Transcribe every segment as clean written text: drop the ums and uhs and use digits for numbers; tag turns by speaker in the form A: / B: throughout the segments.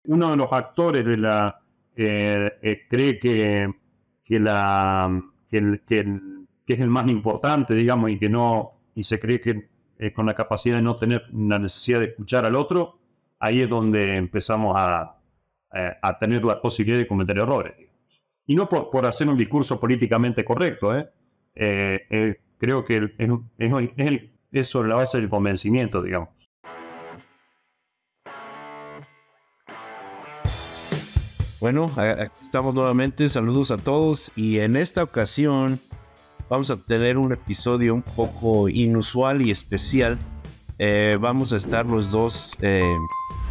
A: uno de los actores de la cree que, la, que es el más importante, digamos, y que no, y se cree que con la capacidad de no tener la necesidad de escuchar al otro, ahí es donde empezamos a tener la posibilidad de cometer errores. Y no por hacer un discurso políticamente correcto, creo que es sobre la base del convencimiento, digamos.
B: Bueno, aquí estamos nuevamente, saludos a todos y en esta ocasión vamos a tener un episodio un poco inusual y especial. Vamos a estar los dos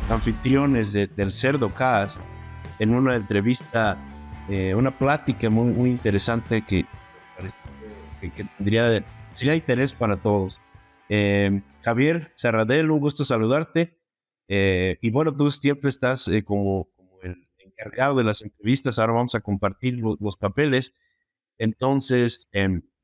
B: anfitriones del Cerdo Cast en una entrevista, una plática muy interesante que sería interés para todos. Javier Serradell, un gusto saludarte. Y bueno, tú siempre estás como el encargado de las entrevistas. Ahora vamos a compartir los papeles. Entonces,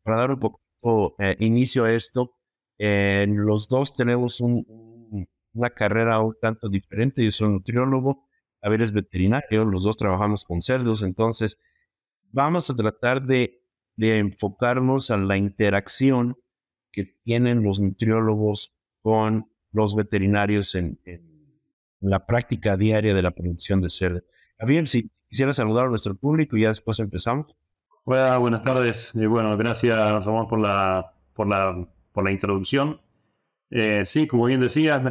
B: para dar un poco inicio a esto, los dos tenemos una carrera un tanto diferente. Yo soy nutriólogo, Javier es veterinario, los dos trabajamos con cerdos. Entonces, vamos a tratar de enfocarnos a la interacción que tienen los nutriólogos con los veterinarios en la práctica diaria de la producción de cerdo. Javier, si quisiera saludar a nuestro público y ya después empezamos.
A: Hola, buenas tardes. Bueno, gracias, Ramón, por la introducción. Sí, como bien decías,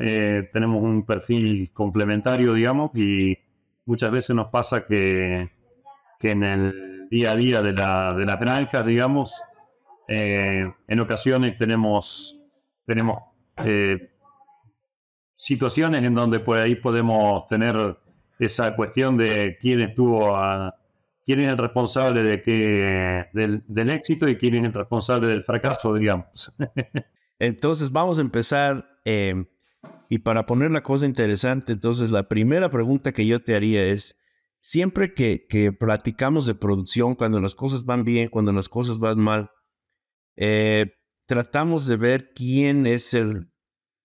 A: tenemos un perfil complementario, digamos, y muchas veces nos pasa que en el día a día de la granja, digamos, en ocasiones tenemos situaciones en donde por ahí podemos tener esa cuestión de quién es el responsable del éxito y quién es el responsable del fracaso, digamos.
B: Entonces vamos a empezar, y para poner la cosa interesante, entonces la primera pregunta que yo te haría es, siempre que platicamos de producción, cuando las cosas van bien, cuando las cosas van mal, tratamos de ver quién es el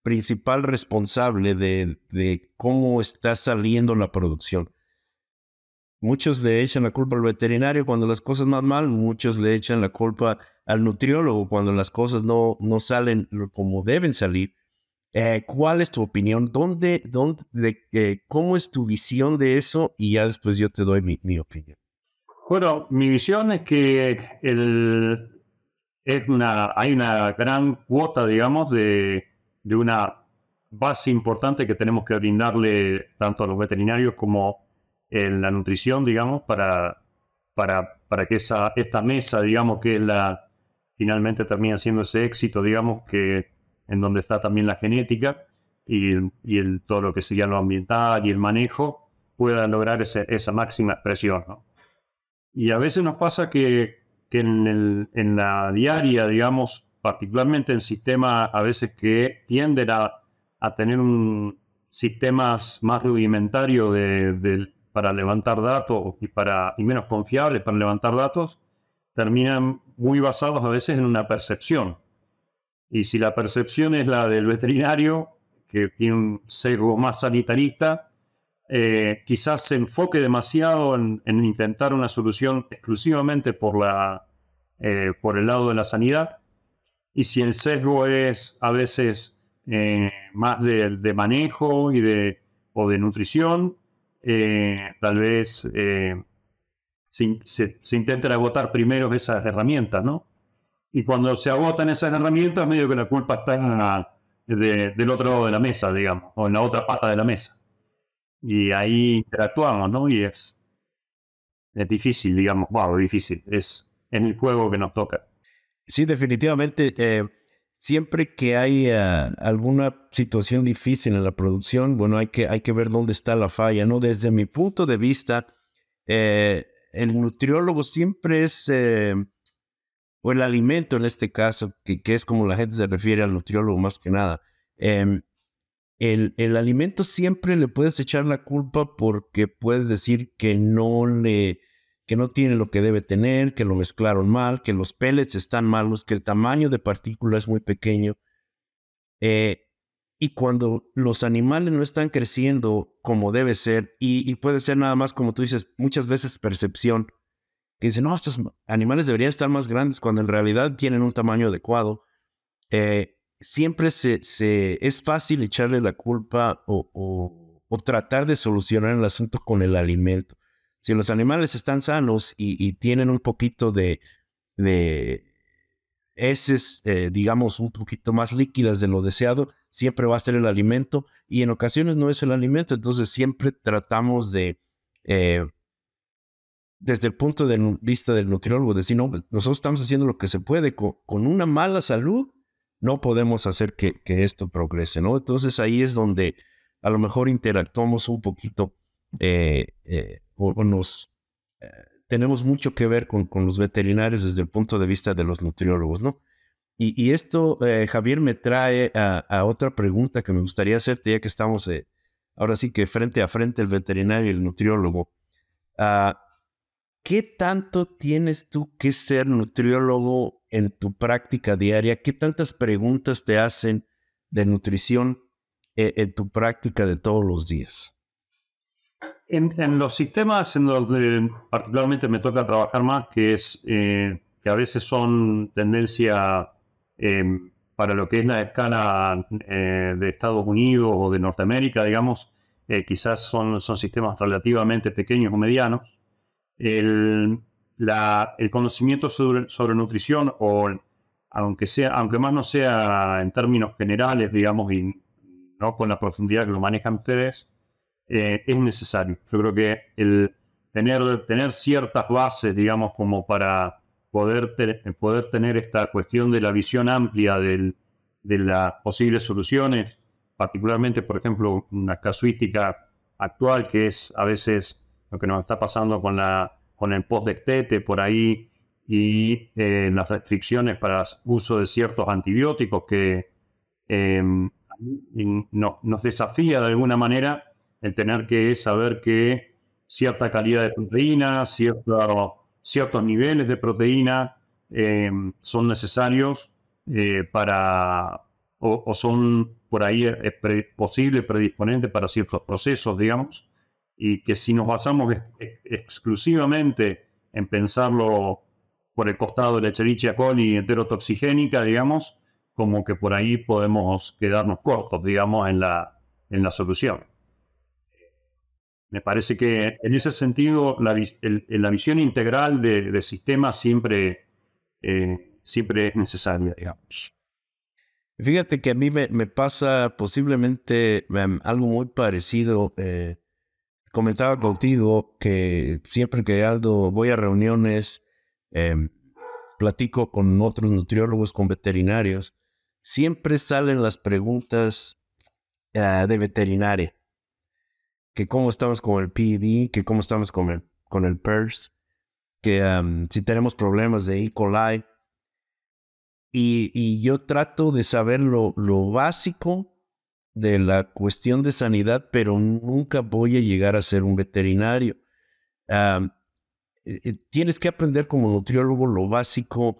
B: principal responsable de cómo está saliendo la producción. Muchos le echan la culpa al veterinario cuando las cosas van mal, muchos le echan la culpa al nutriólogo cuando las cosas no salen como deben salir. ¿Cuál es tu opinión? ¿Cómo es tu visión de eso? Y ya después yo te doy mi opinión.
A: Bueno, mi visión es que hay una gran cuota, digamos, de una base importante que tenemos que brindarle tanto a los veterinarios como en la nutrición, digamos, para que esta mesa, digamos, que finalmente termina siendo ese éxito, digamos, que en donde está también la genética y todo lo que sería lo ambiental y el manejo, pueda lograr esa máxima expresión, ¿no? Y a veces nos pasa que en la diaria, digamos, particularmente en sistemas a veces que tienden a tener sistemas más rudimentarios para levantar datos y menos confiables para levantar datos, terminan muy basados a veces en una percepción. Y si la percepción es la del veterinario, que tiene un sesgo más sanitarista, quizás se enfoque demasiado en intentar una solución exclusivamente por el lado de la sanidad. Y si el sesgo es a veces más de manejo o de nutrición, tal vez se intenten agotar primero esas herramientas, ¿no? Y cuando se agotan esas herramientas, medio que la culpa está del otro lado de la mesa, digamos, o en la otra pata de la mesa. Y ahí interactuamos, ¿no? Y es difícil, digamos, wow, difícil. Es en el juego que nos toca.
B: Sí, definitivamente. Siempre que hay alguna situación difícil en la producción, bueno, hay que ver dónde está la falla, ¿no? Desde mi punto de vista, el nutriólogo siempre es, o el alimento en este caso, que es como la gente se refiere al nutriólogo más que nada. El alimento siempre le puedes echar la culpa porque puedes decir que no tiene lo que debe tener, que lo mezclaron mal, que los pellets están malos, que el tamaño de partícula es muy pequeño. Y cuando los animales no están creciendo como debe ser, y puede ser nada más, como tú dices, muchas veces percepción, que dicen, no, estos animales deberían estar más grandes cuando en realidad tienen un tamaño adecuado. Siempre es fácil echarle la culpa o tratar de solucionar el asunto con el alimento. Si los animales están sanos y tienen un poquito de heces, digamos, un poquito más líquidas de lo deseado, siempre va a ser el alimento, y en ocasiones no es el alimento. Entonces siempre tratamos de, desde el punto de vista del nutriólogo, decir, no, nosotros estamos haciendo lo que se puede. Con una mala salud no podemos hacer que esto progrese, ¿no? Entonces ahí es donde a lo mejor interactuamos un poquito, o nos tenemos mucho que ver con los veterinarios desde el punto de vista de los nutriólogos, ¿no? Y esto, Javier, me trae a otra pregunta que me gustaría hacerte, ya que estamos ahora sí que frente a frente el veterinario y el nutriólogo. Ah, ¿Qué tanto tienes tú que ser nutriólogo en tu práctica diaria? ¿Qué tantas preguntas te hacen de nutrición en tu práctica de todos los días?
A: En los sistemas en los que particularmente me toca trabajar más, que es que a veces son tendencia eh, para lo que es la escala de Estados Unidos o de Norteamérica, digamos, quizás son sistemas relativamente pequeños o medianos. El, el conocimiento sobre nutrición, o aunque más no sea en términos generales, digamos, y no con la profundidad que lo manejan ustedes, es necesario. Yo creo que el tener ciertas bases, digamos, como para poder tener esta cuestión de la visión amplia de las posibles soluciones, particularmente, por ejemplo, una casuística actual, que es a veces lo que nos está pasando con el post-destete por ahí, y las restricciones para uso de ciertos antibióticos que eh, nos desafía de alguna manera el tener que saber que cierta calidad de proteína, ciertos niveles de proteína son necesarios o son por ahí posible predisponente para ciertos procesos, digamos, y que si nos basamos exclusivamente en pensarlo por el costado de la Escherichia coli enterotoxigénica, digamos, como que por ahí podemos quedarnos cortos, digamos, en la solución. Me parece que en ese sentido la visión integral de sistemas siempre es necesaria, digamos.
B: Fíjate que a mí me pasa posiblemente algo muy parecido. Comentaba contigo que siempre que voy a reuniones, em, platico con otros nutriólogos, con veterinarios, siempre salen las preguntas de veterinaria, que cómo estamos con el PED, que cómo estamos con el PERS, que si tenemos problemas de E. coli. Y yo trato de saber lo básico de la cuestión de sanidad, pero nunca voy a llegar a ser un veterinario. Am, Tienes que aprender como nutriólogo lo básico,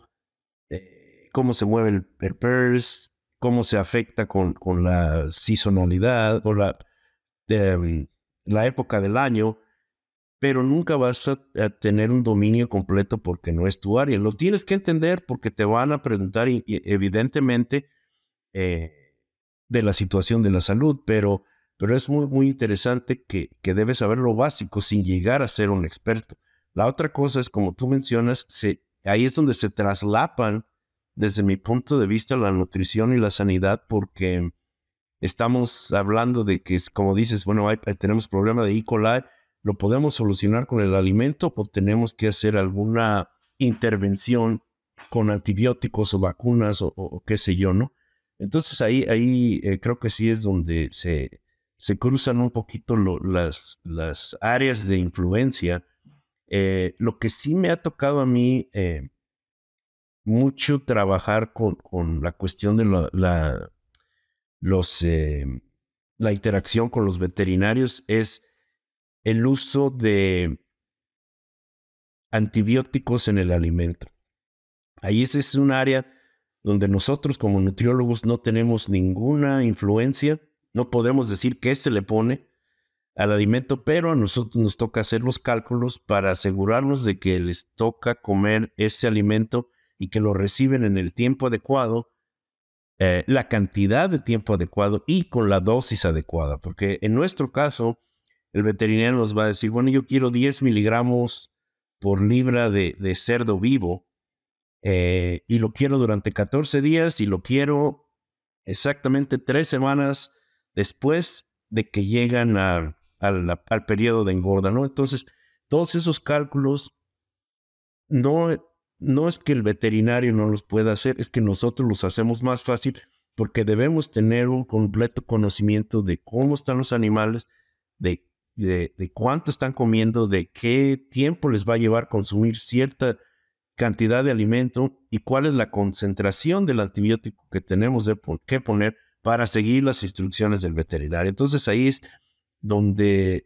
B: cómo se mueve el PERS, cómo se afecta con la sazonalidad o la época del año, pero nunca vas a tener un dominio completo porque no es tu área. Lo tienes que entender porque te van a preguntar y evidentemente de la situación de la salud, pero es muy, muy interesante que debes saber lo básico sin llegar a ser un experto. La otra cosa es, como tú mencionas, ahí es donde se traslapan, desde mi punto de vista, la nutrición y la sanidad, porque estamos hablando de que, como dices, bueno, tenemos problema de E. coli, ¿lo podemos solucionar con el alimento o tenemos que hacer alguna intervención con antibióticos o vacunas o qué sé yo, ¿no? Entonces ahí creo que sí es donde se cruzan un poquito las áreas de influencia. Lo que sí me ha tocado a mí mucho trabajar con la cuestión de la interacción con los veterinarios es el uso de antibióticos en el alimento. Ahí ese es un área donde nosotros como nutriólogos no tenemos ninguna influencia, no podemos decir qué se le pone al alimento, pero a nosotros nos toca hacer los cálculos para asegurarnos de que les toca comer ese alimento y que lo reciben en el tiempo adecuado, la cantidad de tiempo adecuado y con la dosis adecuada, porque en nuestro caso el veterinario nos va a decir, bueno, yo quiero 10 miligramos por libra de cerdo vivo y lo quiero durante 14 días y lo quiero exactamente 3 semanas después de que llegan al periodo de engorda, ¿no? Entonces, todos esos cálculos no, no es que el veterinario no los pueda hacer, es que nosotros los hacemos más fácil porque debemos tener un completo conocimiento de cómo están los animales, de cuánto están comiendo, de qué tiempo les va a llevar consumir cierta cantidad de alimento y cuál es la concentración del antibiótico que tenemos que poner para seguir las instrucciones del veterinario. Entonces ahí es donde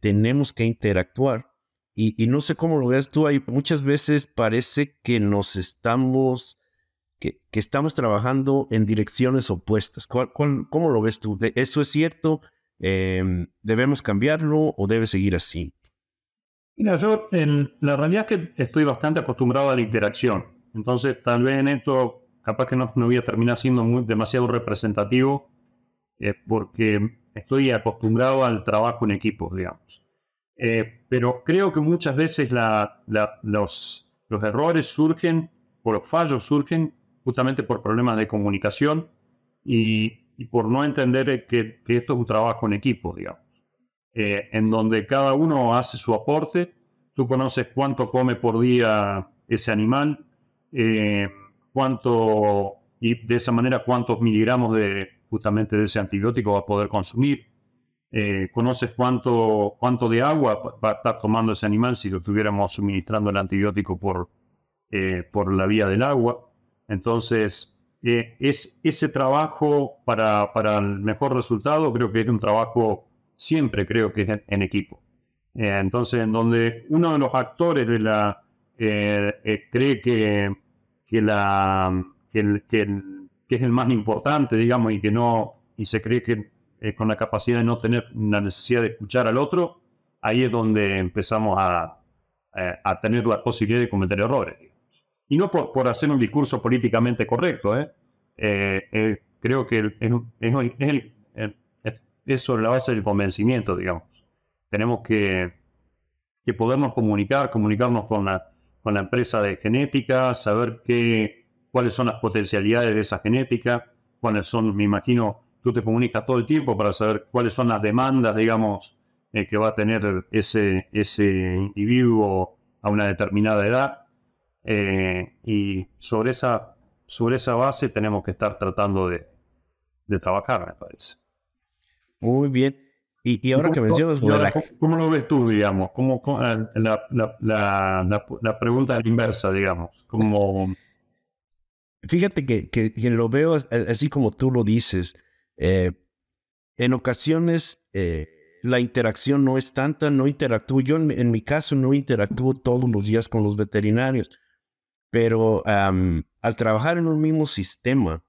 B: tenemos que interactuar y no sé cómo lo veas tú, ahí muchas veces parece que que estamos trabajando en direcciones opuestas. ¿Cómo lo ves tú? ¿Eso es cierto? ¿Debemos cambiarlo o debe seguir así?
A: Mira, la realidad es que estoy bastante acostumbrado a la interacción. Entonces, tal vez en esto, capaz que no voy a terminar siendo demasiado representativo, porque estoy acostumbrado al trabajo en equipo, digamos. Pero creo que muchas veces los errores surgen, o los fallos surgen, justamente por problemas de comunicación y por no entender que esto es un trabajo en equipo, digamos. En donde cada uno hace su aporte, tú conoces cuánto come por día ese animal, y de esa manera cuántos miligramos justamente de ese antibiótico va a poder consumir, conoces cuánto de agua va a estar tomando ese animal si lo estuviéramos suministrando el antibiótico por la vía del agua. Entonces, ese trabajo para el mejor resultado creo que es un trabajo siempre creo que es en equipo. Entonces, en donde uno de los actores cree que es el más importante, digamos, y se cree que con la capacidad de no tener la necesidad de escuchar al otro, ahí es donde empezamos a tener la posibilidad de cometer errores. Y no por hacer un discurso políticamente correcto, creo que es sobre la base del convencimiento, digamos. Tenemos que podernos comunicarnos con la empresa de genética, saber cuáles son las potencialidades de esa genética, cuáles son, me imagino, tú te comunicas todo el tiempo para saber cuáles son las demandas, digamos, que va a tener ese individuo a una determinada edad. Y sobre esa base tenemos que estar tratando de trabajar, me parece.
B: Muy bien. Y ahora que mencionas...
A: ¿Cómo lo ves tú, digamos? La pregunta es la inversa, digamos.
B: Fíjate que lo veo así como tú lo dices. En ocasiones la interacción no es tanta, no interactúo. Yo en mi caso no interactúo todos los días con los veterinarios, pero al trabajar en un mismo sistema,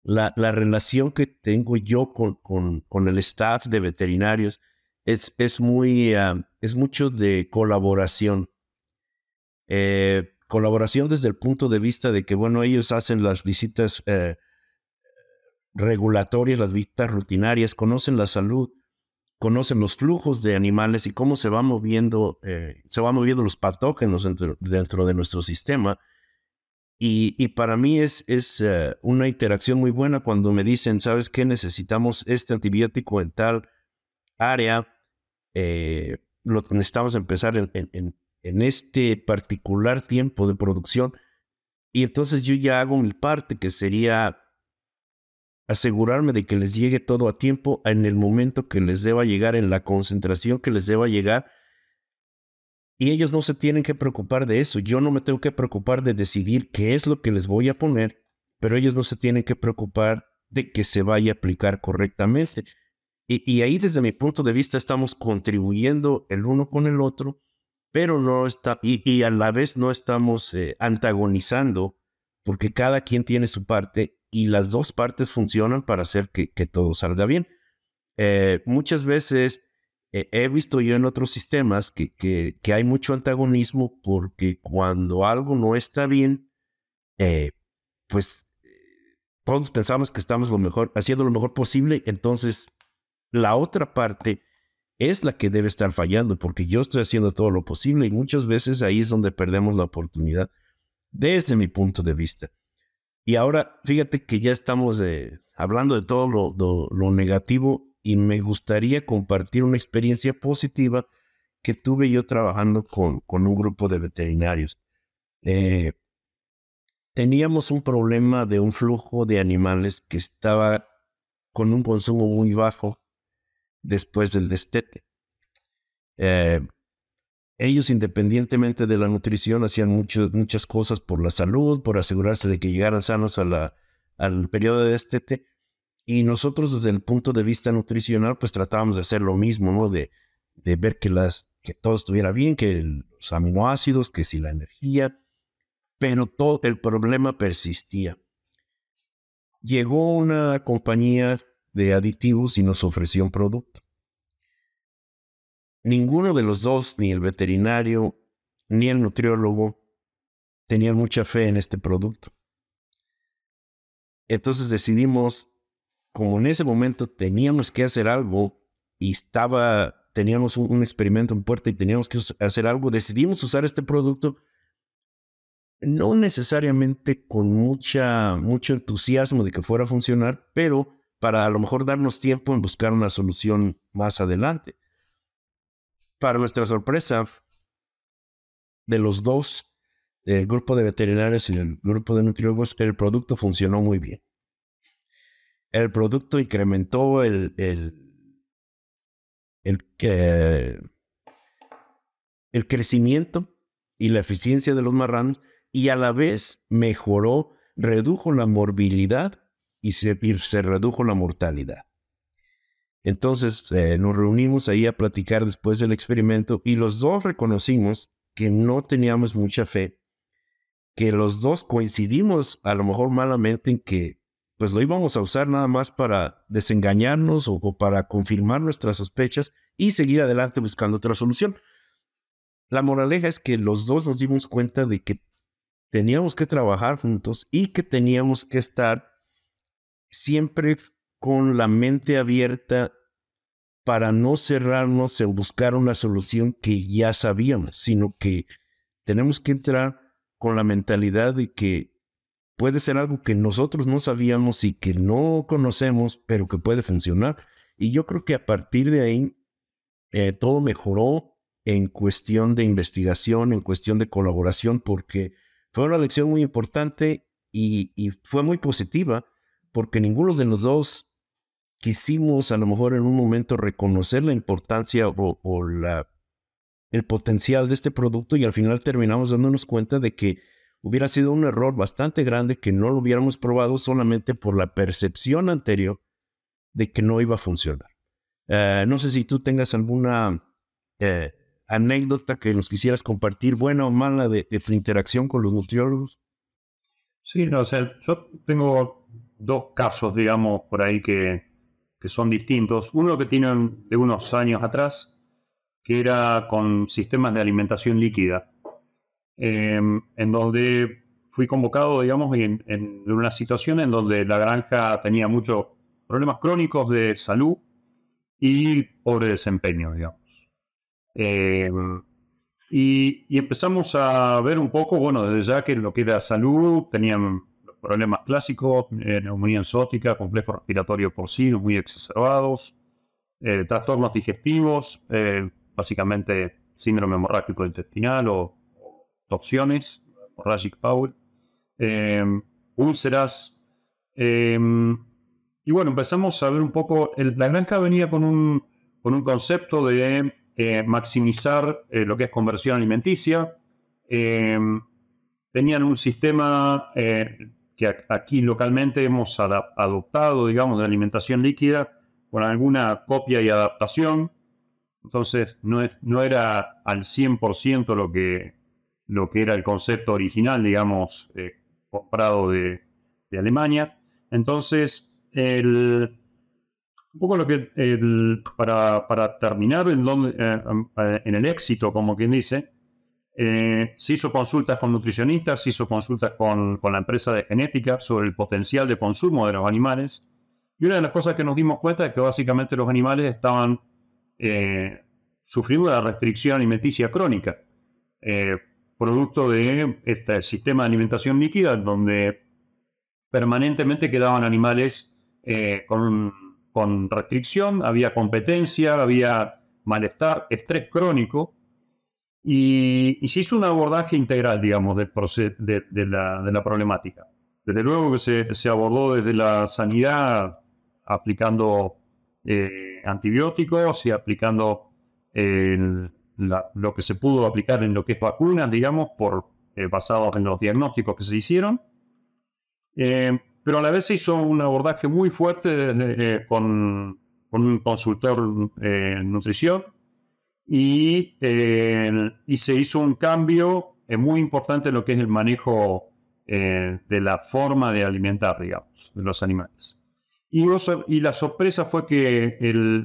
B: la relación que tengo yo con el staff de veterinarios es mucho de colaboración. Colaboración desde el punto de vista de que, bueno, ellos hacen las visitas regulatorias, las visitas rutinarias, conocen la salud, conocen los flujos de animales y cómo se van moviendo los patógenos dentro de nuestro sistema. Y para mí es una interacción muy buena cuando me dicen, ¿sabes qué? Necesitamos este antibiótico en tal área, lo necesitamos empezar en este particular tiempo de producción. Y entonces yo ya hago mi parte, que sería asegurarme de que les llegue todo a tiempo en el momento que les deba llegar, en la concentración que les deba llegar. Y ellos no se tienen que preocupar de eso. Yo no me tengo que preocupar de decidir qué es lo que les voy a poner, pero ellos no se tienen que preocupar de que se vaya a aplicar correctamente. Y ahí, desde mi punto de vista, estamos contribuyendo el uno con el otro, pero no está, y a la vez no estamos antagonizando porque cada quien tiene su parte y las dos partes funcionan para hacer que todo salga bien. Muchas veces he visto yo en otros sistemas que hay mucho antagonismo porque cuando algo no está bien, pues todos pensamos que estamos haciendo lo mejor posible, entonces la otra parte es la que debe estar fallando porque yo estoy haciendo todo lo posible y muchas veces ahí es donde perdemos la oportunidad desde mi punto de vista. Y ahora, fíjate que ya estamos hablando de todo lo negativo y me gustaría compartir una experiencia positiva que tuve yo trabajando con un grupo de veterinarios. Teníamos un problema de un flujo de animales que estaba con un consumo muy bajo después del destete. Ellos, independientemente de la nutrición, hacían muchas cosas por la salud, por asegurarse de que llegaran sanos al periodo de destete. Y nosotros, desde el punto de vista nutricional, pues tratábamos de hacer lo mismo, ¿no? De ver que todo estuviera bien, que los aminoácidos, que si la energía, pero todo el problema persistía. Llegó una compañía de aditivos y nos ofreció un producto. Ninguno de los dos, ni el veterinario, ni el nutriólogo, tenían mucha fe en este producto. Entonces decidimos, como en ese momento teníamos que hacer algo y teníamos un experimento en puerta y teníamos que hacer algo, decidimos usar este producto, no necesariamente con mucho entusiasmo de que fuera a funcionar, pero para a lo mejor darnos tiempo en buscar una solución más adelante. Para nuestra sorpresa, de los dos, del grupo de veterinarios y del grupo de nutriólogos, el producto funcionó muy bien. El producto incrementó el crecimiento y la eficiencia de los marranos y a la vez redujo la morbilidad y se redujo la mortalidad. Entonces nos reunimos ahí a platicar después del experimento y los dos reconocimos que no teníamos mucha fe, que los dos coincidimos a lo mejor malamente en que pues lo íbamos a usar nada más para desengañarnos o para confirmar nuestras sospechas y seguir adelante buscando otra solución. La moraleja es que los dos nos dimos cuenta de que teníamos que trabajar juntos y que teníamos que estar siempre con la mente abierta para no cerrarnos en buscar una solución que ya sabíamos, sino que tenemos que entrar con la mentalidad de que puede ser algo que nosotros no sabíamos y que no conocemos, pero que puede funcionar. Y yo creo que a partir de ahí todo mejoró en cuestión de investigación, en cuestión de colaboración, porque fue una lección muy importante y fue muy positiva, porque ninguno de los dos quisimos a lo mejor en un momento reconocer la importancia o el potencial de este producto y al final terminamos dándonos cuenta de que hubiera sido un error bastante grande que no lo hubiéramos probado solamente por la percepción anterior de que no iba a funcionar. No sé si tú tengas alguna anécdota que nos quisieras compartir, buena o mala, de tu interacción con los nutriólogos.
A: Sí, no, o sea, yo tengo dos casos, digamos, por ahí que son distintos. Uno que tienen de unos años atrás, que era con sistemas de alimentación líquida, en donde fui convocado, digamos, en una situación en donde la granja tenía muchos problemas crónicos de salud y pobre desempeño, digamos. Y empezamos a ver un poco, bueno, desde ya que lo que era salud, tenían los problemas clásicos, neumonía enzótica, complejo respiratorio porcino muy exacerbados, trastornos digestivos, básicamente síndrome hemorrágico intestinal o toxiones, hemorrhagic bowel, úlceras. Y bueno, empezamos a ver un poco, la granja venía con un concepto de maximizar lo que es conversión alimenticia. Tenían un sistema que aquí localmente hemos adoptado, digamos, de alimentación líquida con alguna copia y adaptación. Entonces no era al 100% lo que era el concepto original, digamos, comprado de Alemania. Entonces, un poco lo que, para terminar en el éxito, como quien dice, se hizo consultas con nutricionistas, se hizo consultas con la empresa de genética sobre el potencial de consumo de los animales. Y una de las cosas que nos dimos cuenta es que básicamente los animales estaban sufriendo una restricción alimenticia crónica, producto de este sistema de alimentación líquida, donde permanentemente quedaban animales con restricción, había competencia, había malestar, estrés crónico, y se hizo un abordaje integral, digamos, de la problemática. Desde luego que se abordó desde la sanidad, aplicando antibióticos y aplicando lo que se pudo aplicar en lo que es vacunas, digamos, basados en los diagnósticos que se hicieron. Pero a la vez se hizo un abordaje muy fuerte con un consultor en nutrición y se hizo un cambio muy importante en lo que es el manejo de la forma de alimentar, digamos, de los animales. Y la sorpresa fue que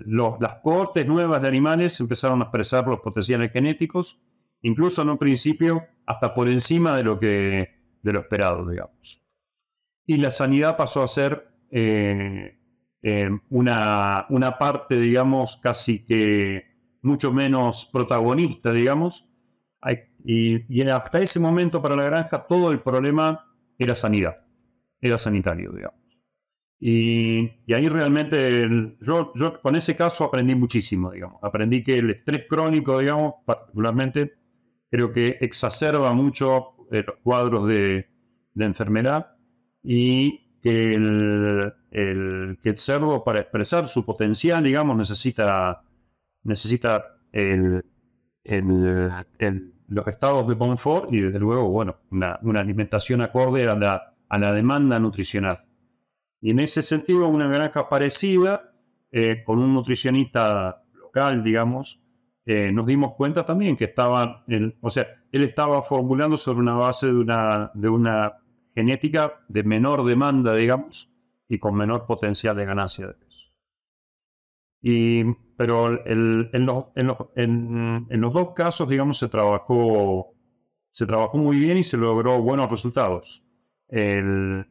A: las cohortes nuevas de animales empezaron a expresar los potenciales genéticos, incluso en un principio hasta por encima de lo esperado, digamos. Y la sanidad pasó a ser una parte, digamos, casi que mucho menos protagonista, digamos. Y hasta ese momento para la granja todo el problema era sanidad, era sanitario, digamos. Y ahí realmente yo con ese caso aprendí muchísimo, digamos. Aprendí que el estrés crónico, digamos, particularmente, creo que exacerba mucho los cuadros de enfermedad, y que el cerdo, para expresar su potencial, digamos, necesita los estados de confort y, desde luego, bueno, una alimentación acorde a la demanda nutricional. Y en ese sentido, una granja parecida, con un nutricionista local, digamos, nos dimos cuenta también que él estaba formulando sobre una base de una genética de menor demanda, digamos, y con menor potencial de ganancia de peso. Pero en los dos casos, digamos, se trabajó muy bien y se logró buenos resultados.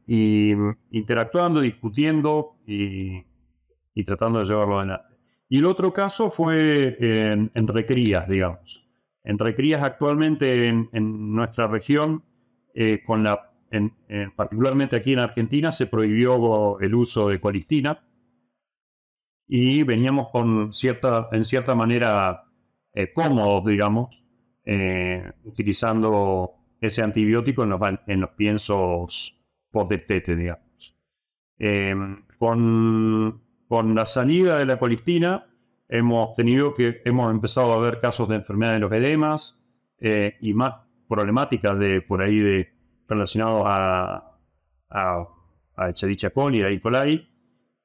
A: Interactuando, discutiendo y tratando de llevarlo adelante. Y el otro caso fue en recrías, digamos. En recrías actualmente en nuestra región, particularmente aquí en Argentina, se prohibió el uso de colistina, y veníamos en cierta manera cómodos, digamos, utilizando ese antibiótico en los piensos post-destete, digamos. Con la salida de la colistina hemos empezado a ver casos de enfermedad de los edemas, y más problemáticas relacionados a Escherichia coli, a E. coli,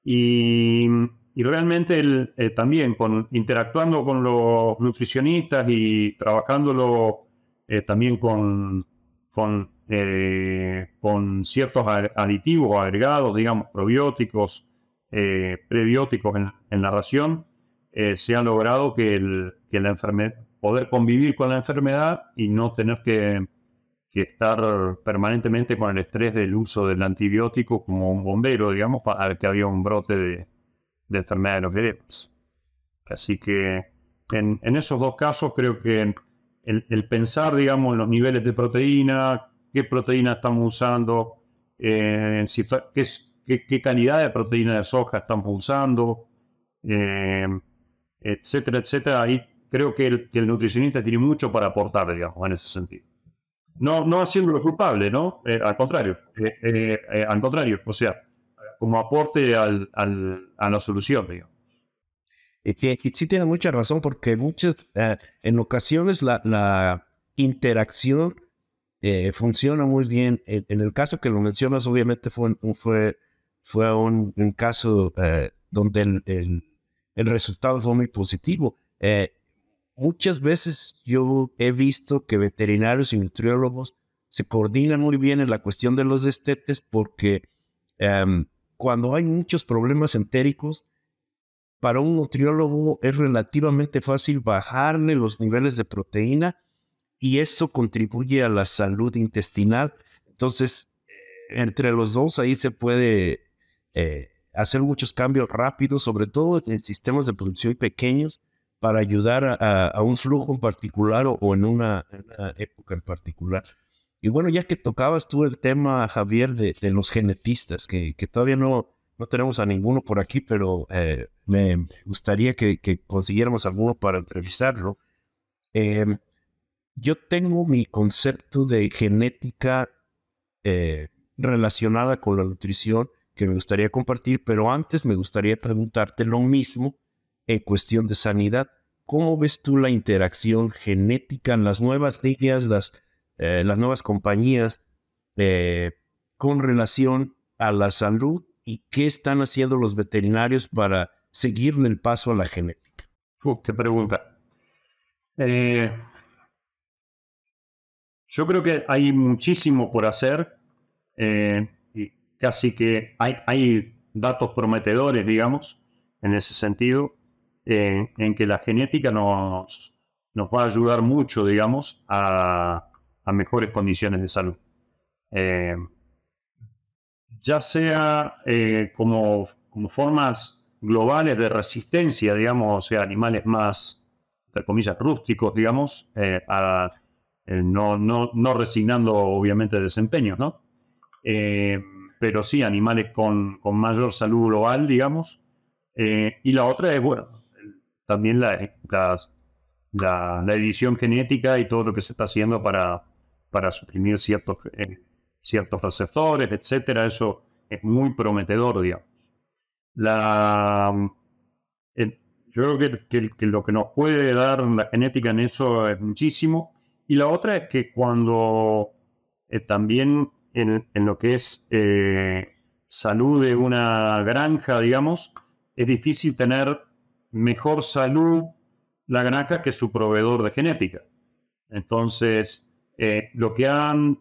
A: y realmente también interactuando con los nutricionistas y trabajándolo también con ciertos aditivos agregados, digamos, probióticos, prebióticos en la ración, se ha logrado que la enfermedad, poder convivir con la enfermedad y no tener que estar permanentemente con el estrés del uso del antibiótico como un bombero, digamos, para ver que había un brote de enfermedad de los edemas. Así que en esos dos casos creo que el pensar, digamos, en los niveles de proteína, qué proteína estamos usando, qué calidad de proteína de soja estamos usando, etcétera, etcétera. Ahí creo que el nutricionista tiene mucho para aportar, digamos, en ese sentido. No haciéndolo culpable, ¿no? Al contrario, o sea, como aporte a la solución, digamos.
B: Y sí tiene mucha razón, porque en ocasiones la interacción funciona muy bien. En el caso que lo mencionas, obviamente fue un caso donde el resultado fue muy positivo. Muchas veces yo he visto que veterinarios y nutriólogos se coordinan muy bien en la cuestión de los destetes porque cuando hay muchos problemas entéricos, para un nutriólogo es relativamente fácil bajarle los niveles de proteína y eso contribuye a la salud intestinal. Entonces, entre los dos ahí se puede hacer muchos cambios rápidos, sobre todo en sistemas de producción pequeños, para ayudar a un flujo en particular o en una época en particular. Y bueno, ya que tocabas tú el tema, Javier, de los genetistas, que todavía no tenemos a ninguno por aquí, pero me gustaría que consiguiéramos alguno para entrevistarlo. Yo tengo mi concepto de genética relacionada con la nutrición que me gustaría compartir, pero antes me gustaría preguntarte lo mismo en cuestión de sanidad. ¿Cómo ves tú la interacción genética en las nuevas líneas, las nuevas compañías con relación a la salud y qué están haciendo los veterinarios para seguirle el paso a la genética?
A: Qué pregunta. Yo creo que hay muchísimo por hacer y casi que hay datos prometedores, digamos, en ese sentido, en que la genética nos va a ayudar mucho, digamos, a mejores condiciones de salud. Ya sea como formas globales de resistencia, digamos, o sea, animales más, entre comillas, rústicos, digamos, no resignando obviamente desempeños, ¿no? Pero sí animales con mayor salud global, digamos. Y la otra es, bueno, también la edición genética y todo lo que se está haciendo para suprimir ciertos receptores, etcétera. Eso es muy prometedor, digamos. Yo creo que lo que nos puede dar la genética en eso es muchísimo. Y la otra es que cuando también en lo que es salud de una granja, digamos, es difícil tener mejor salud la granja que su proveedor de genética. Entonces, lo que han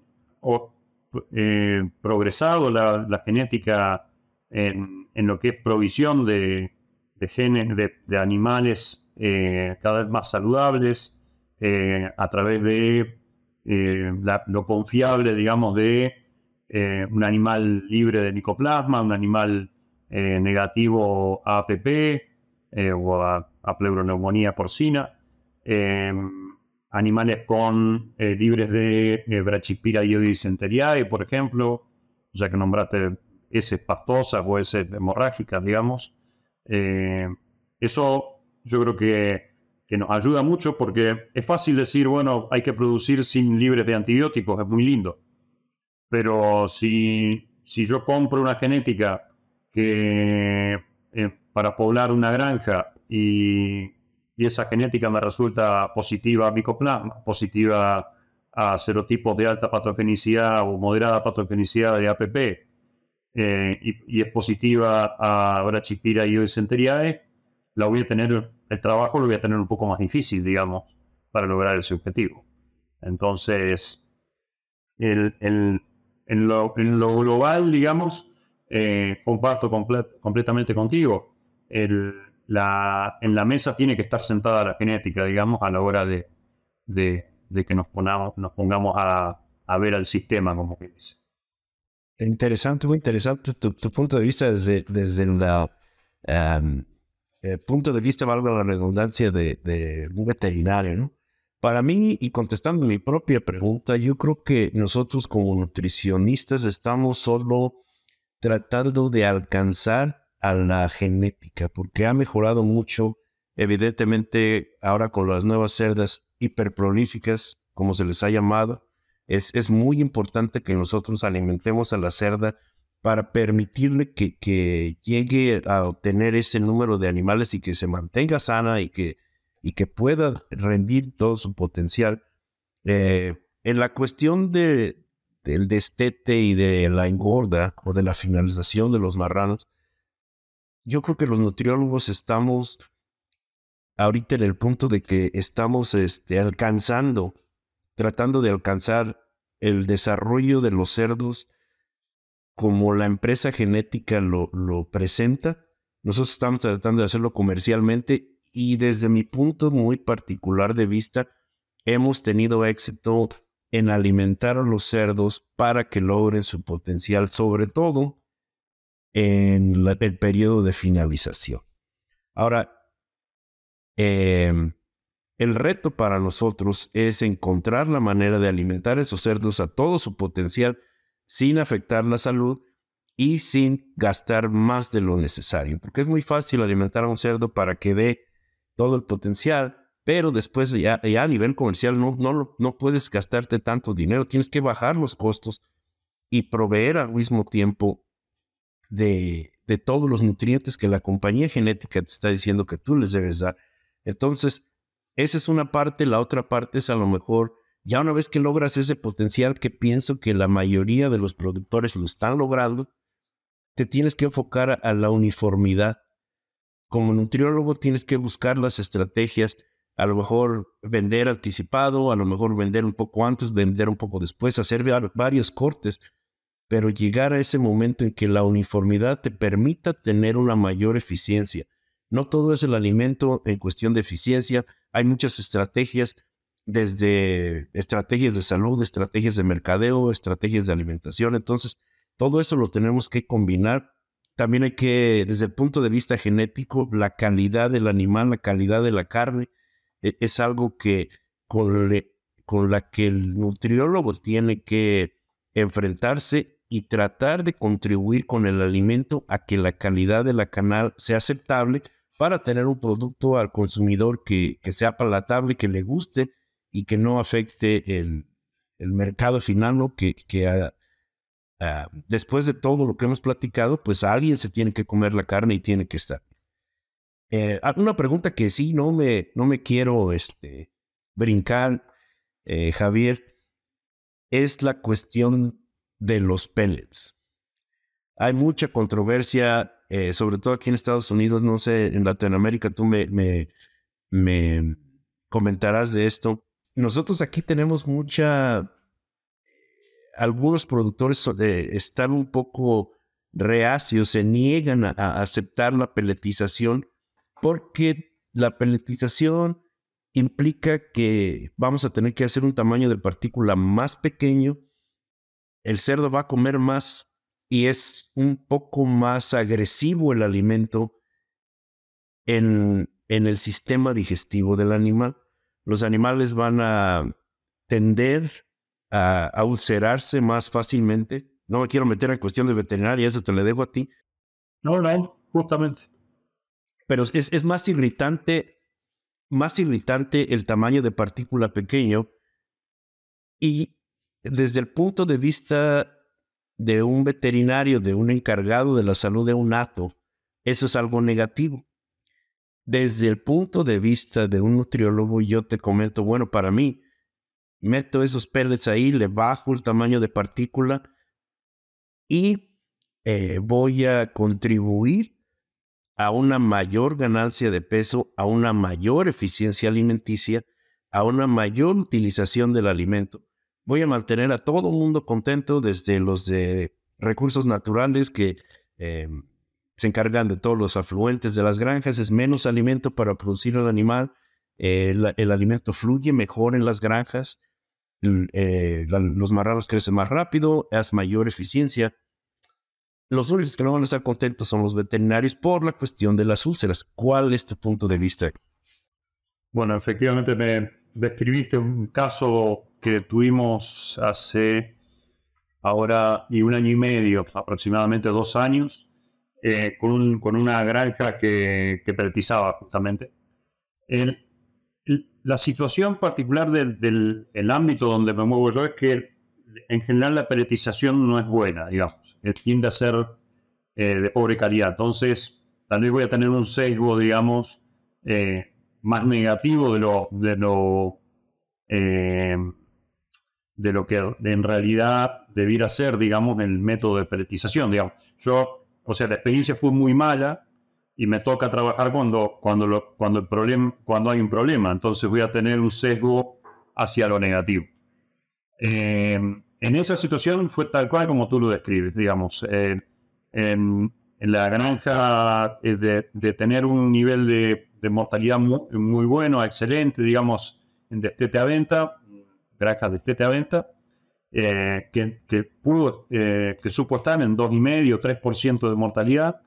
A: progresado la genética en lo que es provisión de genes de animales cada vez más saludables a través de lo confiable, digamos, de un animal libre de micoplasma, un animal negativo a APP o a pleuroneumonía porcina, animales libres de Brachypira iodidysenteriae, por ejemplo, ya que nombraste heces pastosas o heces hemorrágicas, digamos. Eso yo creo que nos ayuda mucho porque es fácil decir, bueno, hay que producir sin libres de antibióticos, es muy lindo. Pero si yo compro una genética para poblar una granja y esa genética me resulta positiva a micoplasma, positiva a serotipos de alta patogenicidad o moderada patogenicidad de APP, y es positiva a Brachypira iodidysenteriae, el trabajo lo voy a tener un poco más difícil, digamos, para lograr ese objetivo. Entonces, en lo global, digamos, comparto completamente contigo. En la mesa tiene que estar sentada la genética, digamos, a la hora de que nos pongamos a ver al sistema, como que dice.
B: Interesante, muy interesante tu punto de vista desde el punto de vista, valga la redundancia, de un veterinario, ¿no? Para mí, y contestando mi propia pregunta, yo creo que nosotros como nutricionistas estamos solo tratando de alcanzar a la genética, porque ha mejorado mucho, evidentemente, ahora con las nuevas cerdas hiperprolíficas, como se les ha llamado. Es muy importante que nosotros alimentemos a la cerda para permitirle que llegue a obtener ese número de animales y que se mantenga sana y que pueda rendir todo su potencial. En la cuestión del destete y de la engorda o de la finalización de los marranos, yo creo que los nutriólogos estamos ahorita en el punto de que estamos tratando de alcanzar el desarrollo de los cerdos como la empresa genética lo presenta. Nosotros estamos tratando de hacerlo comercialmente y desde mi punto muy particular de vista, hemos tenido éxito en alimentar a los cerdos para que logren su potencial, sobre todo en el periodo de finalización. Ahora, el reto para nosotros es encontrar la manera de alimentar a esos cerdos a todo su potencial sin afectar la salud y sin gastar más de lo necesario. Porque es muy fácil alimentar a un cerdo para que dé todo el potencial, pero después ya a nivel comercial no puedes gastarte tanto dinero. Tienes que bajar los costos y proveer al mismo tiempo de todos los nutrientes que la compañía genética te está diciendo que tú les debes dar. Entonces, esa es una parte. La otra parte es a lo mejor, ya una vez que logras ese potencial, que pienso que la mayoría de los productores lo están logrando, te tienes que enfocar a la uniformidad. Como nutriólogo tienes que buscar las estrategias, a lo mejor vender anticipado, a lo mejor vender un poco antes, vender un poco después, hacer varios cortes, pero llegar a ese momento en que la uniformidad te permita tener una mayor eficiencia. No todo es el alimento en cuestión de eficiencia, hay muchas estrategias, desde estrategias de salud, estrategias de mercadeo, estrategias de alimentación. Entonces, todo eso lo tenemos que combinar. También hay que, desde el punto de vista genético, la calidad del animal, la calidad de la carne, es algo que con la que el nutriólogo tiene que enfrentarse y tratar de contribuir con el alimento a que la calidad de la carne sea aceptable para tener un producto al consumidor que sea palatable, que le guste y que no afecte el mercado final, ¿no? Después de todo lo que hemos platicado, pues alguien se tiene que comer la carne y tiene que estar. Una pregunta que sí no me quiero brincar, Javier, es la cuestión de los pellets. Hay mucha controversia, sobre todo aquí en Estados Unidos, no sé, en Latinoamérica, tú me comentarás de esto. Nosotros aquí tenemos algunos productores están un poco reacios, se niegan a aceptar la peletización porque la peletización implica que vamos a tener que hacer un tamaño de partícula más pequeño, el cerdo va a comer más y es un poco más agresivo el alimento en el sistema digestivo del animal. Los animales van a tender a ulcerarse más fácilmente. No me quiero meter en cuestión de veterinaria, eso te lo dejo a ti.
A: No, justamente.
B: Pero es más irritante el tamaño de partícula pequeño, y desde el punto de vista de un veterinario, de un encargado de la salud de un hato, eso es algo negativo. Desde el punto de vista de un nutriólogo, yo te comento, bueno, para mí, meto esos pellets ahí, le bajo el tamaño de partícula y voy a contribuir a una mayor ganancia de peso, a una mayor eficiencia alimenticia, a una mayor utilización del alimento. Voy a mantener a todo el mundo contento, desde los de recursos naturales que se encargan de todos los afluentes de las granjas. Es menos alimento para producir el animal, el alimento fluye mejor en las granjas, los marranos crecen más rápido, es mayor eficiencia. Los únicos que no van a estar contentos son los veterinarios por la cuestión de las úlceras. ¿Cuál es tu punto de vista?
A: Bueno, efectivamente me describiste un caso que tuvimos hace ahora y 1 año y medio, aproximadamente 2 años, con una granja que pelletizaba justamente. La situación particular del ámbito donde me muevo yo es que en general la pelletización no es buena, digamos, tiende a ser de pobre calidad. Entonces, tal vez voy a tener un sesgo, digamos, más negativo de lo que en realidad debiera ser, digamos, el método de pelletización, digamos. La experiencia fue muy mala y me toca trabajar cuando hay un problema. Entonces voy a tener un sesgo hacia lo negativo. En esa situación fue tal cual como tú lo describes, digamos. En la granja de tener un nivel de mortalidad muy bueno, excelente, digamos, en destete a venta, granjas de destete a venta, que supo estar en 2,5-3% de mortalidad.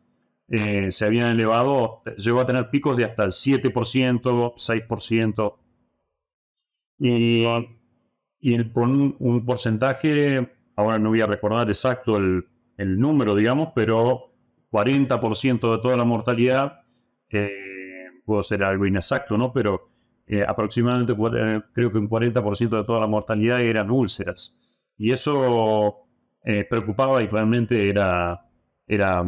A: Se habían elevado, llegó a tener picos de hasta el 7%, 6%, y, por un porcentaje, ahora no voy a recordar exacto el número, digamos, pero 40% de toda la mortalidad, puedo ser algo inexacto, ¿no? Pero aproximadamente creo que un 40% de toda la mortalidad eran úlceras. Y eso preocupaba, y realmente era, era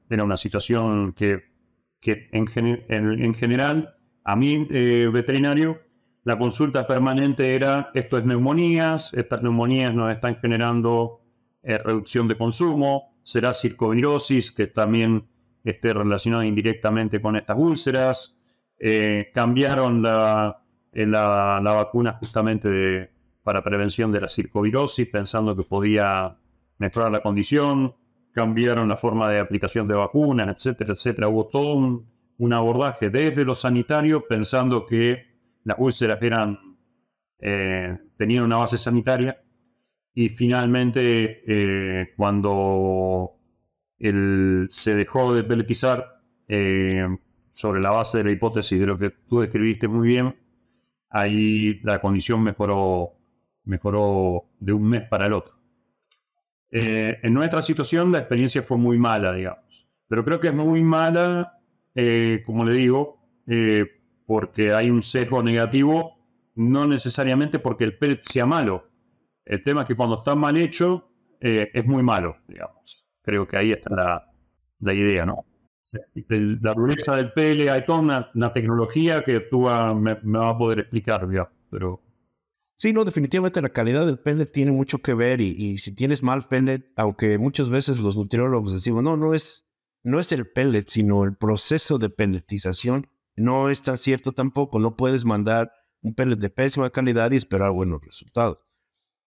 A: una situación que en general, a mí, veterinario, la consulta permanente era: esto es neumonías, estas neumonías nos están generando reducción de consumo, será circovirosis, que también esté relacionada indirectamente con estas úlceras. Cambiaron la vacuna justamente para prevención de la circovirosis, pensando que podía mejorar la condición. Cambiaron la forma de aplicación de vacunas, etcétera, etcétera. Hubo todo un abordaje desde lo sanitario, pensando que las úlceras tenían una base sanitaria, y finalmente, cuando se dejó de peletizar, sobre la base de la hipótesis de lo que tú describiste muy bien, ahí la condición mejoró de un mes para el otro. En nuestra situación la experiencia fue muy mala, digamos. Pero creo que es muy mala, como le digo, porque hay un sesgo negativo, no necesariamente porque el pellet sea malo. El tema es que cuando está mal hecho, es muy malo, digamos. Creo que ahí está la idea, ¿no? La dureza del pellet, hay toda una tecnología que tú me vas a poder explicar, digamos, pero...
B: Sí, no, definitivamente la calidad del pellet tiene mucho que ver y si tienes mal pellet, aunque muchas veces los nutriólogos decimos, no es el pellet, sino el proceso de pelletización, no es tan cierto tampoco. No puedes mandar un pellet de pésima calidad y esperar buenos resultados.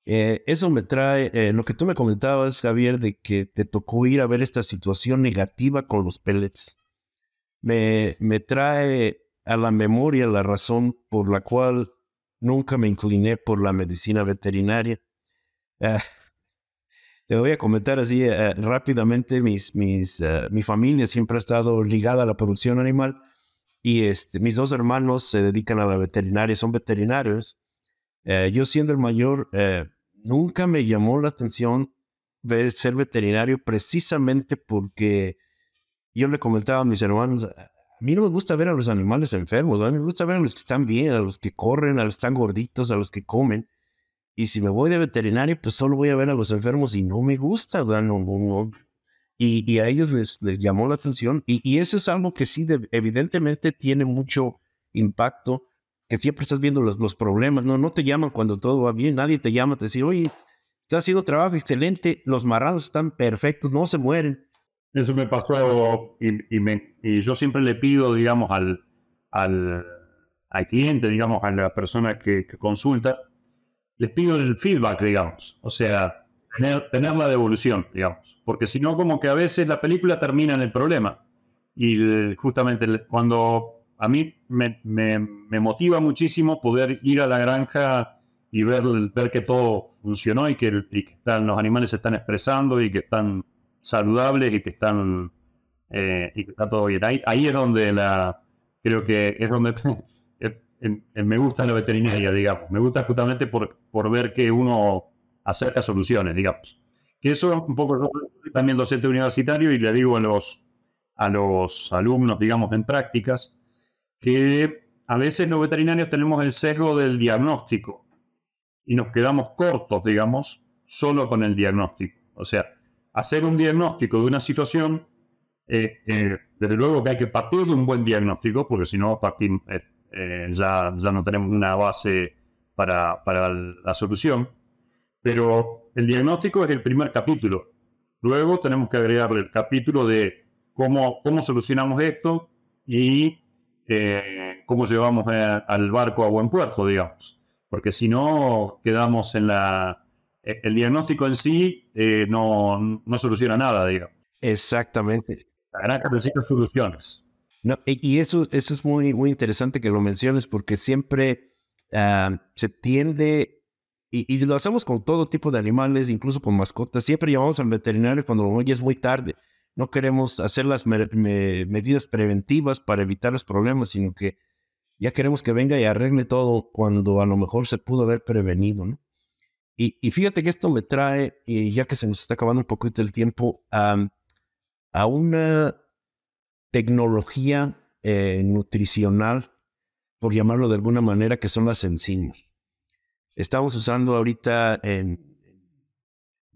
B: Eso me trae, lo que tú me comentabas, Javier, de que te tocó ir a ver esta situación negativa con los pellets, me trae a la memoria la razón por la cual nunca me incliné por la medicina veterinaria. Ah, te voy a comentar así rápidamente. Mi familia siempre ha estado ligada a la producción animal y mis dos hermanos se dedican a la veterinaria, son veterinarios. Yo siendo el mayor, nunca me llamó la atención ser veterinario, precisamente porque yo le comentaba a mis hermanos, a mí no me gusta ver a los animales enfermos, a mí me gusta ver a los que están bien, a los que corren, a los que están gorditos, a los que comen. Y si me voy de veterinario, pues solo voy a ver a los enfermos y no me gusta, ¿verdad? No. Y a ellos les llamó la atención. Y eso es algo que sí, evidentemente tiene mucho impacto, que siempre estás viendo los problemas. No te llaman cuando todo va bien, nadie te llama a decir, oye, estás haciendo trabajo excelente, los marranos están perfectos, no se mueren.
A: Eso me pasó, y yo siempre le pido, digamos, al cliente, digamos, a la persona que consulta, les pido el feedback, digamos. O sea, tener la devolución, digamos. Porque si no, como que a veces la película termina en el problema. Y justamente cuando a mí me motiva muchísimo poder ir a la granja y ver que todo funcionó, y que los animales se están expresando y que están saludables y que está todo bien. Ahí es donde creo que es donde me gusta la veterinaria, digamos. Me gusta justamente por ver que uno acerca soluciones, digamos. Que eso es un poco, yo soy también docente universitario, y le digo a los alumnos, digamos, en prácticas, que a veces los veterinarios tenemos el sesgo del diagnóstico y nos quedamos cortos, digamos, solo con el diagnóstico. O sea, hacer un diagnóstico de una situación, desde luego que hay que partir de un buen diagnóstico, porque si no ya no tenemos una base para la solución. Pero el diagnóstico es el primer capítulo. Luego tenemos que agregarle el capítulo de cómo solucionamos esto y cómo llevamos al barco a buen puerto, digamos. porque si no quedamos en el diagnóstico en sí no soluciona nada, digamos.
B: Exactamente.
A: La granja necesita soluciones.
B: No, y eso es muy, muy interesante que lo menciones porque siempre se tiende, y lo hacemos con todo tipo de animales, incluso con mascotas, siempre llamamos al veterinario cuando ya es muy tarde. No queremos hacer las medidas preventivas para evitar los problemas, sino que ya queremos que venga y arregle todo cuando a lo mejor se pudo haber prevenido, ¿no? Y fíjate que esto me trae, y ya que se nos está acabando un poquito el tiempo, a una tecnología nutricional, por llamarlo de alguna manera, que son las enzimas. Estamos usando ahorita en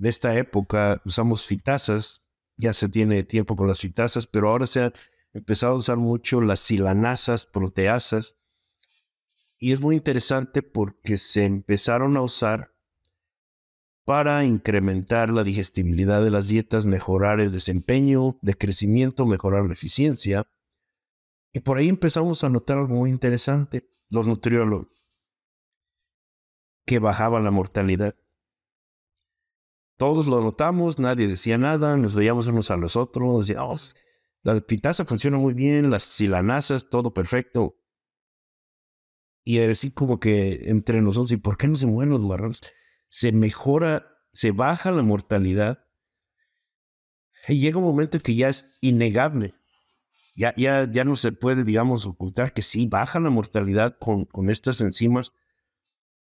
B: esta época, usamos fitazas, ya se tiene tiempo con las fitazas, pero ahora se ha empezado a usar mucho las silanasas, proteasas, y es muy interesante porque se empezaron a usar para incrementar la digestibilidad de las dietas, mejorar el desempeño de crecimiento, mejorar la eficiencia. Y por ahí empezamos a notar algo muy interesante, los nutriólogos, que bajaba la mortalidad. Todos lo notamos, nadie decía nada, nos veíamos unos a los otros, decíamos, la pitasa funciona muy bien, las silanasas, todo perfecto. Y así como que entre nosotros, ¿y por qué no se mueren los marranos? Se mejora, se baja la mortalidad y llega un momento que ya es innegable. Ya no se puede, digamos, ocultar que sí baja la mortalidad con estas enzimas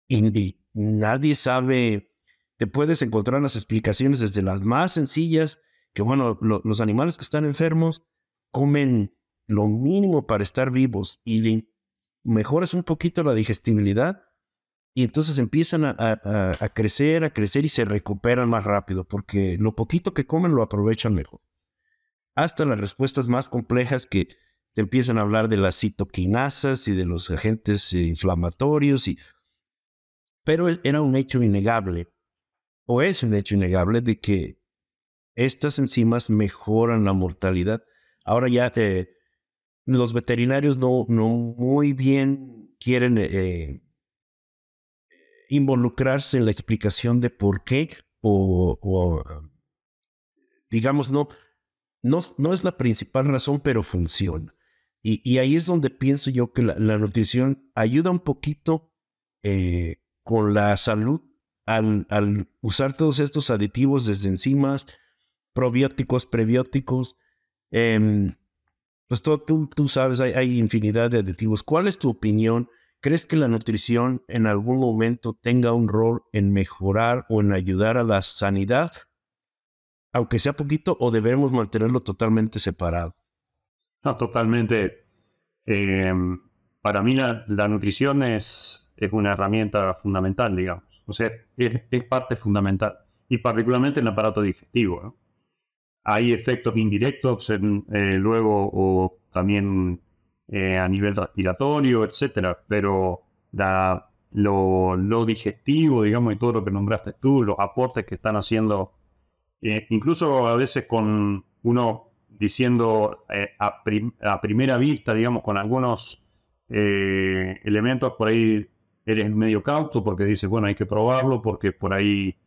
B: y nadie sabe, te puedes encontrar las explicaciones desde las más sencillas, que bueno, los animales que están enfermos comen lo mínimo para estar vivos y mejoras un poquito la digestibilidad y entonces empiezan a crecer y se recuperan más rápido porque lo poquito que comen lo aprovechan mejor. Hasta las respuestas más complejas que te empiezan a hablar de las citoquinasas y de los agentes inflamatorios. Pero era un hecho innegable, o es un hecho innegable, de que estas enzimas mejoran la mortalidad. Ahora ya los veterinarios no muy bien quieren involucrarse en la explicación de por qué, digamos, no es la principal razón, pero funciona. Y ahí es donde pienso yo que la nutrición ayuda un poquito con la salud al usar todos estos aditivos desde enzimas, probióticos, prebióticos. Pues tú sabes, hay infinidad de aditivos. ¿Cuál es tu opinión? ¿Crees que la nutrición en algún momento tenga un rol en mejorar o en ayudar a la sanidad, aunque sea poquito, o debemos mantenerlo totalmente separado?
A: No, totalmente. Eh, para mí la nutrición es una herramienta fundamental, digamos. O sea, es parte fundamental. Y particularmente en el aparato digestivo, ¿no? Hay efectos indirectos luego o también a nivel respiratorio, etcétera. Pero lo digestivo, digamos, y todo lo que nombraste tú, los aportes que están haciendo, incluso a veces con uno diciendo a primera vista, digamos, con algunos elementos por ahí eres medio cauto porque dices, bueno, hay que probarlo porque por ahí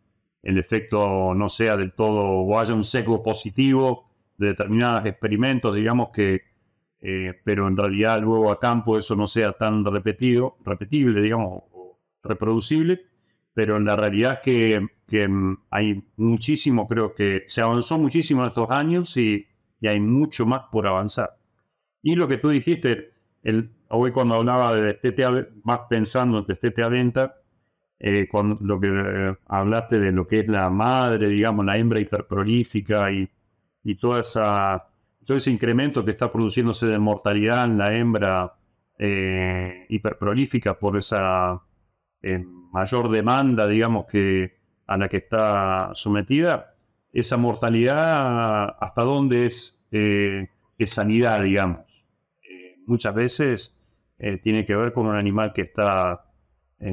A: el efecto no sea del todo o haya un sesgo positivo de determinados experimentos, digamos pero en realidad luego a campo eso no sea tan repetible, digamos, o reproducible, pero en la realidad es que hay muchísimo, creo que se avanzó muchísimo en estos años y hay mucho más por avanzar. Y lo que tú dijiste, hoy cuando hablaba de destete, más pensando en destete a venta, con lo que hablaste de lo que es la madre, digamos, la hembra hiperprolífica y todo ese incremento que está produciéndose de mortalidad en la hembra hiperprolífica por esa mayor demanda, digamos, a la que está sometida, esa mortalidad, ¿hasta dónde es sanidad, digamos? Muchas veces tiene que ver con un animal que está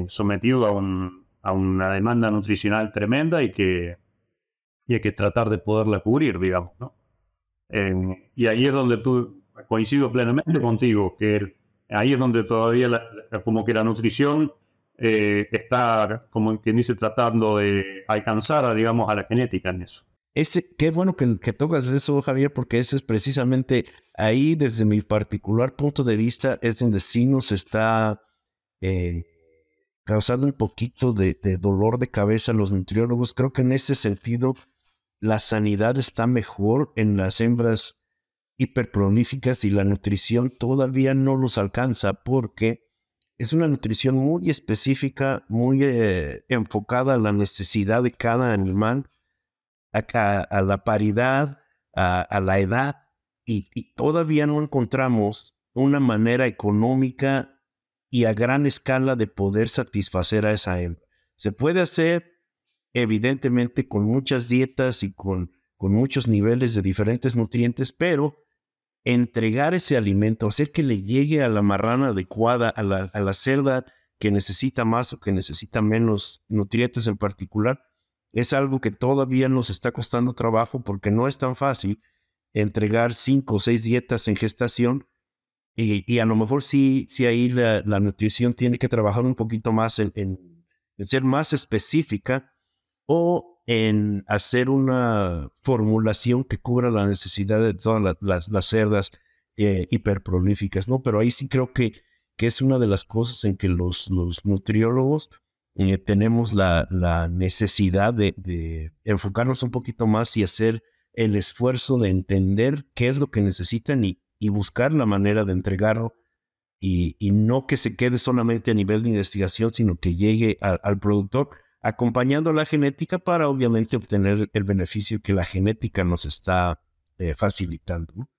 A: sometido a una demanda nutricional tremenda y hay que tratar de poderla cubrir, digamos, ¿no? Y ahí es donde coincido plenamente contigo, que ahí es donde todavía como que la nutrición estar, como quien dice, tratando de alcanzar, digamos, a la genética en eso.
B: Qué bueno que tocas eso, Javier, porque eso es precisamente ahí, desde mi particular punto de vista, es donde sí nos está eh, causando un poquito de dolor de cabeza a los nutriólogos. Creo que en ese sentido la sanidad está mejor en las hembras hiperprolíficas y la nutrición todavía no los alcanza porque es una nutrición muy específica, muy enfocada a la necesidad de cada animal, a la paridad, a la edad, y todavía no encontramos una manera económica y a gran escala de poder satisfacer a esa hembra. Se puede hacer, evidentemente, con muchas dietas y con muchos niveles de diferentes nutrientes, pero entregar ese alimento, hacer que le llegue a la marrana adecuada, a la cerda que necesita más o que necesita menos nutrientes en particular, es algo que todavía nos está costando trabajo porque no es tan fácil entregar 5 o 6 dietas en gestación y a lo mejor sí ahí la nutrición tiene que trabajar un poquito más en ser más específica o en hacer una formulación que cubra la necesidad de todas las cerdas hiperprolíficas, ¿no? Pero ahí sí creo que es una de las cosas en que los nutriólogos tenemos la necesidad de enfocarnos un poquito más y hacer el esfuerzo de entender qué es lo que necesitan y buscar la manera de entregarlo y no que se quede solamente a nivel de investigación, sino que llegue al productor, acompañando la genética para obviamente obtener el beneficio que la genética nos está facilitando, ¿no?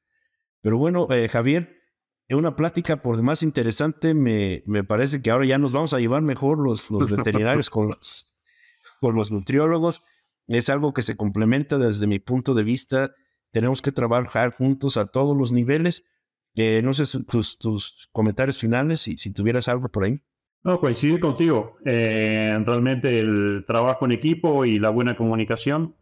B: Pero bueno, Javier, en una plática por demás interesante, me parece que ahora ya nos vamos a llevar mejor los veterinarios con los nutriólogos. Es algo que se complementa desde mi punto de vista. Tenemos que trabajar juntos a todos los niveles. No sé tus comentarios finales, si tuvieras algo por ahí.
A: No, coincidir contigo. Realmente el trabajo en equipo y la buena comunicación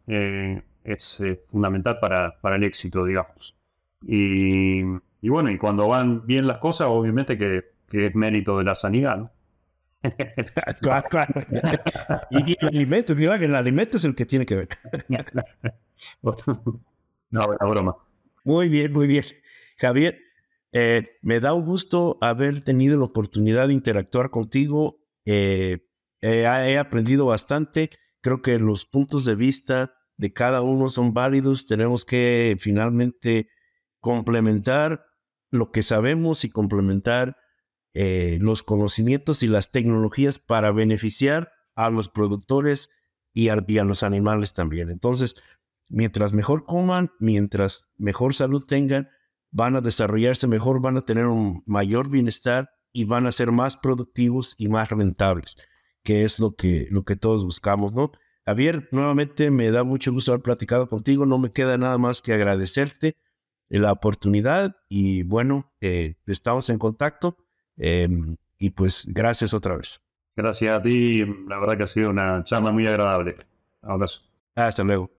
A: es fundamental para el éxito, digamos. Y bueno, y cuando van bien las cosas, obviamente que es mérito de la sanidad, ¿no?
B: Claro, claro. Y el alimento, el alimento es el que tiene que ver.
A: No, buena broma.
B: Muy bien, muy bien. Javier, me da un gusto haber tenido la oportunidad de interactuar contigo. He aprendido bastante. Creo que los puntos de vista de cada uno son válidos. Tenemos que finalmente complementar lo que sabemos y complementar los conocimientos y las tecnologías para beneficiar a los productores y a los animales también. Entonces, mientras mejor coman, mientras mejor salud tengan, van a desarrollarse mejor, van a tener un mayor bienestar y van a ser más productivos y más rentables, que es lo que todos buscamos, ¿no? Javier, nuevamente me da mucho gusto haber platicado contigo. No me queda nada más que agradecerte la oportunidad y bueno, estamos en contacto y pues gracias otra vez.
A: Gracias a ti. La verdad que ha sido una charla muy agradable. Abrazo.
B: Hasta luego.